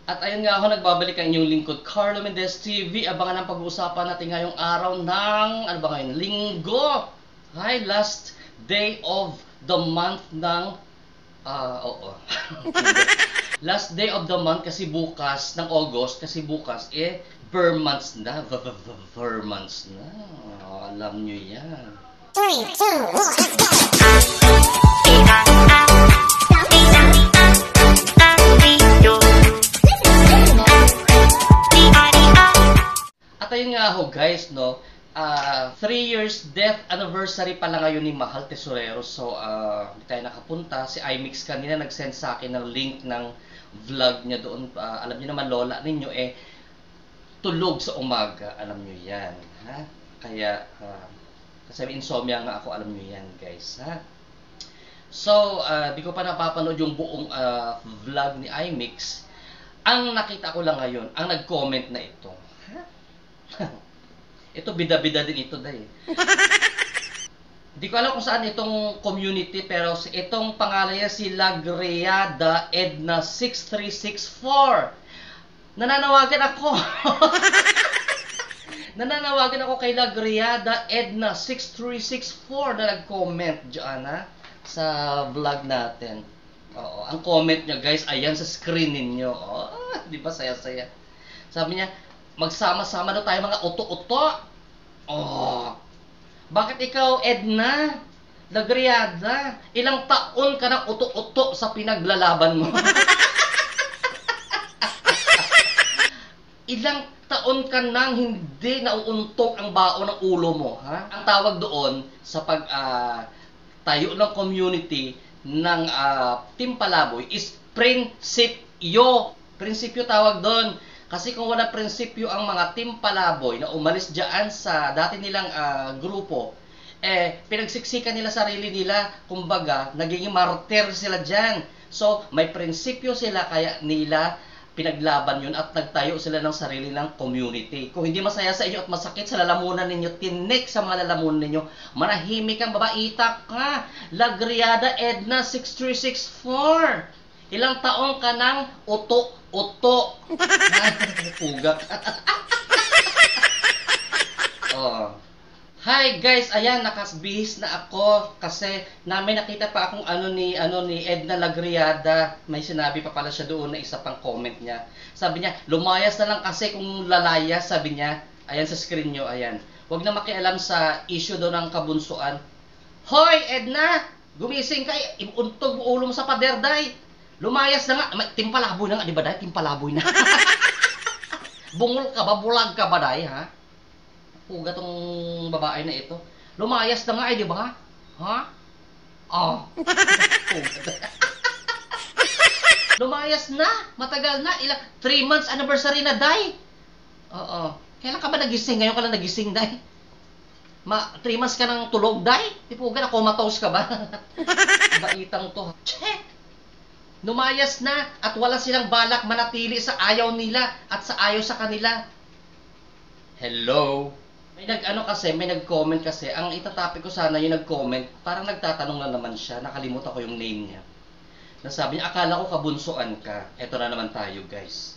At ayun nga ako, nagbabalik ang inyong lingkod, Carlo Mendez TV. Abangan ang pag-uusapan natin ngayong araw ng, ano ba ngayon, linggo. Hi, last day of the month ng, oo. Last day of the month kasi bukas, ng August, kasi bukas, Ver months na. Ver months na. Alam nyo yan. 3, 2, 1, let's go! At ayun nga ho guys, no, 3 years death anniversary pala ngayon ni Mahal Tesorero. So, hindi tayo nakapunta. Si iMix kanina nag-send sa akin ng link ng vlog niya doon. Alam niyo naman, lola ninyo, tulog sa umaga. Alam niyo yan. Ha? Kaya, kasi insomnia nga ako, alam niyo yan guys. Ha? So, di ko pa napapanood yung buong vlog ni iMix. Ang nakita ko lang ngayon, ang nag-comment na ito. Ito, bida-bida din ito dahil. Hindi ko alam kung saan itong community, pero itong pangalan niya si Lagriada Edna 6364. Nananawagan ako. Nananawagan ako kay Lagriada Edna 6364 na nag-comment dyan sa vlog natin. Oo, ang comment niya guys, ayan sa screen ninyo. Oh, di ba saya-saya? Sabi niya, magsama-sama na tayo mga uto-uto. Oh. Bakit ikaw, Edna Lagriada, ilang taon ka ng uto-uto sa pinaglalaban mo? Ilang taon ka nang hindi nauuntog ang baon ng ulo mo, ha? Ang tawag doon sa pag tayo ng community ng Team Palaboy is prinsipyo. Prinsipyo tawag doon. Kasi kung wala prinsipyo ang mga Team Palaboy na umalis dyan sa dati nilang grupo, pinagsiksikan nila sarili nila, kumbaga, naging martir sila dyan. So, may prinsipyo sila, kaya nila pinaglaban yun at nagtayo sila ng sarili ng community. Kung hindi masaya sa inyo at masakit sa lalamunan ninyo, tinik sa mga lalamunan ninyo, manahimik kang babaita ka. Lagriada Edna 6364. Ilang taong ka ng uto-uto. Puga. Oh. Hi guys, ayan, nakasbihis na ako kasi may nakita pa akong ano ni Edna Lagriada. May sinabi pa pala siya doon na isa pang comment niya. Sabi niya, lumayas na lang kasi kung lalayas, sabi niya. Ayan sa screen niyo, ayan. Huwag na makialam sa issue doon ng kabunsuan. Hoy, Edna! Gumising ka, iuntog ulo mo sa paderday. Lumayas na nga. Timpalaboy na nga, di ba day? Timpalaboy na. Bungol ka ba? Bulag ka ba day, ha? Puga tong babae na ito. Lumayas na nga, di ba? Ha? Oh. Lumayas na. Matagal na. 3 months anniversary na, day. Oo. Kailan ka ba nagising? Ngayon ka lang nagising, day? 3 months ka nang tulog, day? Di puga na comatose ka ba? Baitang to. Check! Lumayas na at wala silang balak manatili sa ayaw nila at sa ayaw sa kanila. Hello? May nag-comment kasi. Ang itatopic ko sana yung nag-comment, parang nagtatanong na naman siya. Nakalimutan ko yung name niya. Nasabi niya, akala ko kabunsuan ka. Eto na naman tayo guys.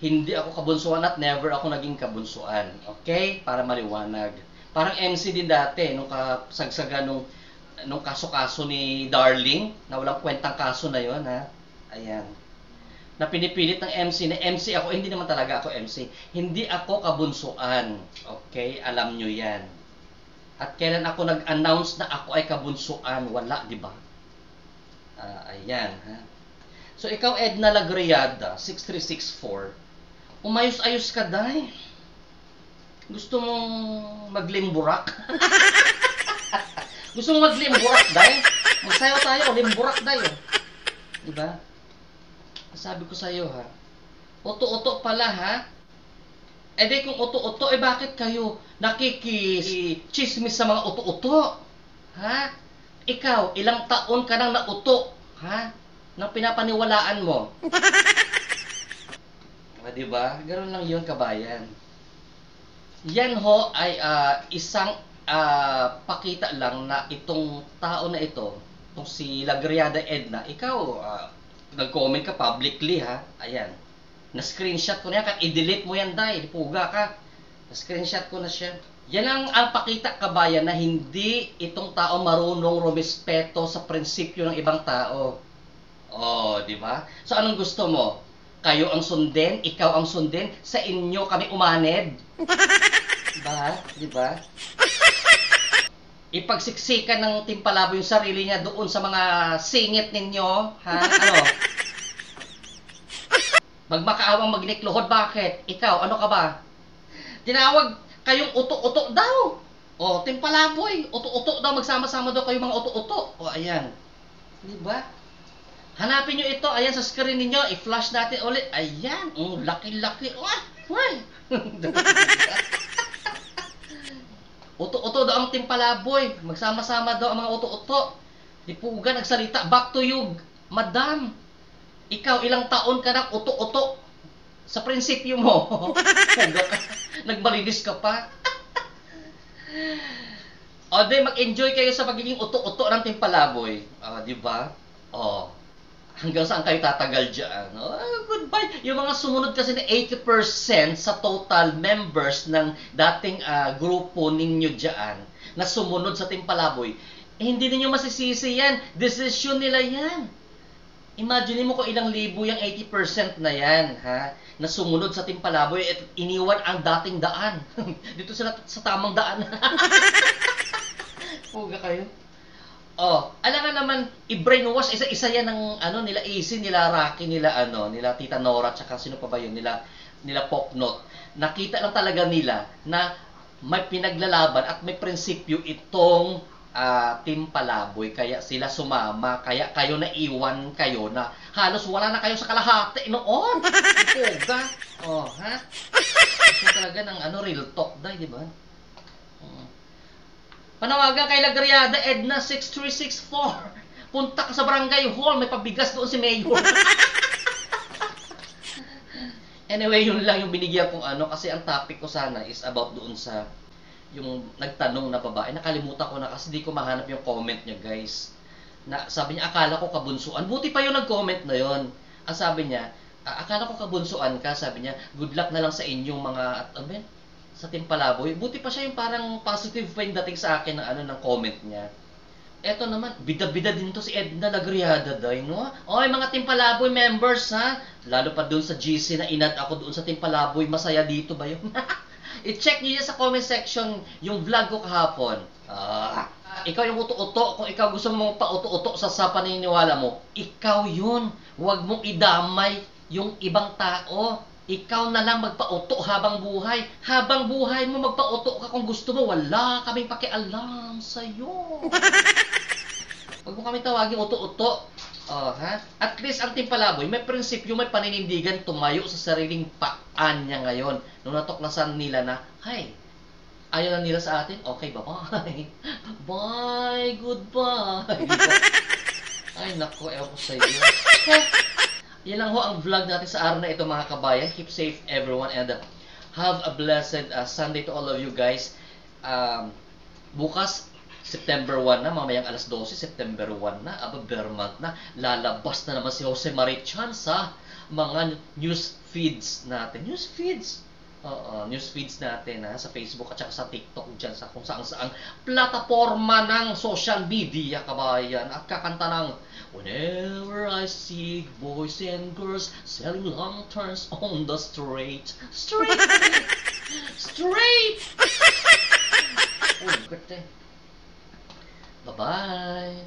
Hindi ako kabunsuan at never ako naging kabunsuan. Okay? Para maliwanag. Parang MC din dati, nung kasagsaga nung kaso-kaso ni Darling, na walang kwentang kaso na yon, ha? Ayan. Na pinipilit ng MC, na MC ako, hindi naman talaga ako MC. Hindi ako kabunsuan. Okay? Alam nyo yan. At kailan ako nag-announce na ako ay kabunsuan? Wala, di ba? Ayan, ha? So, ikaw, Edna Lagriada, 6364, umayos-ayos ka, day. Gusto mong maglimburak? Gusto mong maglimburak, day? Magsayo tayo, limburak, day. Diba? Sabi ko sa'yo, ha? Uto-uto pala, ha? Di kung uto-uto, bakit kayo nakikichismis sa mga uto-uto? Ha? Ikaw, ilang taon ka nang nauto, ha? Nang pinapaniwalaan mo. Diba? Ganun lang yun, kabayan. Yan ho ay isang pakita lang na itong tao na ito, itong si Lagriada Edna, ikaw, nag-comment ka publicly, ha? Ayan. Na-screenshot ko na yan. Kahit i-delete mo yan, day. Puga ka. Na-screenshot ko na siya. Yan ang pakita, kabayan, na hindi itong tao marunong rumispeto sa prinsipyo ng ibang tao. Oh, di ba? So, anong gusto mo? Kayo ang sundin, ikaw ang sundin, sa inyo kami umanid. Diba? Diba? Ipagsiksikan ng Timpalabo yung sarili niya doon sa mga singit ninyo. Ha? Ano? Magmakaawang magnikluhod, bakit? Ikaw, ano ka ba? Tinawag kayong uto-uto daw. O, Timpalaboy, uto-uto daw, magsama-sama daw kayo mga uto-uto. O, ayan. Diba? Hanapin nyo ito, ayan sa screen ninyo, i-flash natin ulit. Ayan, laki-laki. Why? Uto-uto daw ang Timpalaboy. Magsama-sama daw ang mga uto-uto. Ipuga, nagsalita. Back to you, madam. Ikaw, ilang taon ka ng uto-uto sa prinsipyo mo. Nagmalinis ka pa. O, di, mag-enjoy kayo sa pagiging uto-uto ng Timpalaboy. Di ba? Hanggang saan kayo tatagal dyan? Goodbye. Yung mga sumunod kasi na 80% sa total members ng dating grupo ninyo dyan na sumunod sa Timpalaboy, hindi ninyo masisisi yan. Desisyon nila yan. Imagine mo kung ilang libo yung 80% na yan, ha? Na sumunod sa Timpalaboy at iniwan ang dating daan. Dito sila sa tamang daan. Puga kayo. Alam nga naman, i-brainwash, isa-isa yan ng nila Easy, nila Rocky, nila Tita Nora, tsaka sino pa ba yun, nila Popnot. Nakita lang talaga nila na may pinaglalaban at may prinsipyo itong Timpalaboy, kaya sila sumama, kaya kayo naiwan kayo na halos wala na kayo sa kalahati noon. Puga. Ha? Ito talaga ng real talk, di ba? Panawagan kay Lagriada, Edna 6364. Punta ka sa barangay hall, may pabigas doon si Mayor. Anyway, yun lang yung binigyan kong kasi ang topic ko sana is about doon sa yung nagtanong na babae. Nakalimutan ko na kasi di ko mahanap yung comment niya, guys. Sabi niya, akala ko kabunsuan. Buti pa yung nag-comment na yon. Sabi niya, akala ko kabunsuan ka. Sabi niya, good luck na lang sa inyong mga, sa Timpalaboy. Buti pa siya yung parang positive pa yung dating sa akin ng comment niya. Eto naman, bida-bida din to si Edna Lagriada, day, no? Oy, mga Timpalaboy members, ha? Lalo pa doon sa GC na inad ako doon sa Timpalaboy. Masaya dito ba yun? I-check niyo yan sa comment section yung vlog ko kahapon. Ikaw yung uto-uto. Kung ikaw gusto mong pa-uto-uto sa paniniwala mo, ikaw yun. Huwag mong idamay yung ibang tao. Ikaw na lang magpa-uto habang buhay. Habang buhay mo, magpa-uto ka kung gusto mo. Wala kaming pakialam sa'yo. Huwag mo kami tawagin uto-uto. Ha? At least ang Timpalaboy, may prinsipyo, may paninindigan, tumayo sa sariling paan niya ngayon. Nung natuklasan nila na, ayaw na nila sa atin, okay, bye-bye. Bye, goodbye. Ay, naku, ewan ko sa iyo. Yan lang ho ang vlog natin sa araw na ito, mga kabayan. Keep safe, everyone, and have a blessed Sunday to all of you guys. Bukas, September 1 na, mamayang alas 12, September 1 na, bare month na, lalabas na naman si Jose Marichan sa mga news feeds natin. News feeds? News feeds natin sa Facebook at saka sa TikTok dyan, sa kung saan plataforma ng social media, kabayan. At kakanta ng Whenever I see boys and girls selling lanterns on the street. Straight! Straight! Oh, good day. Bye-bye.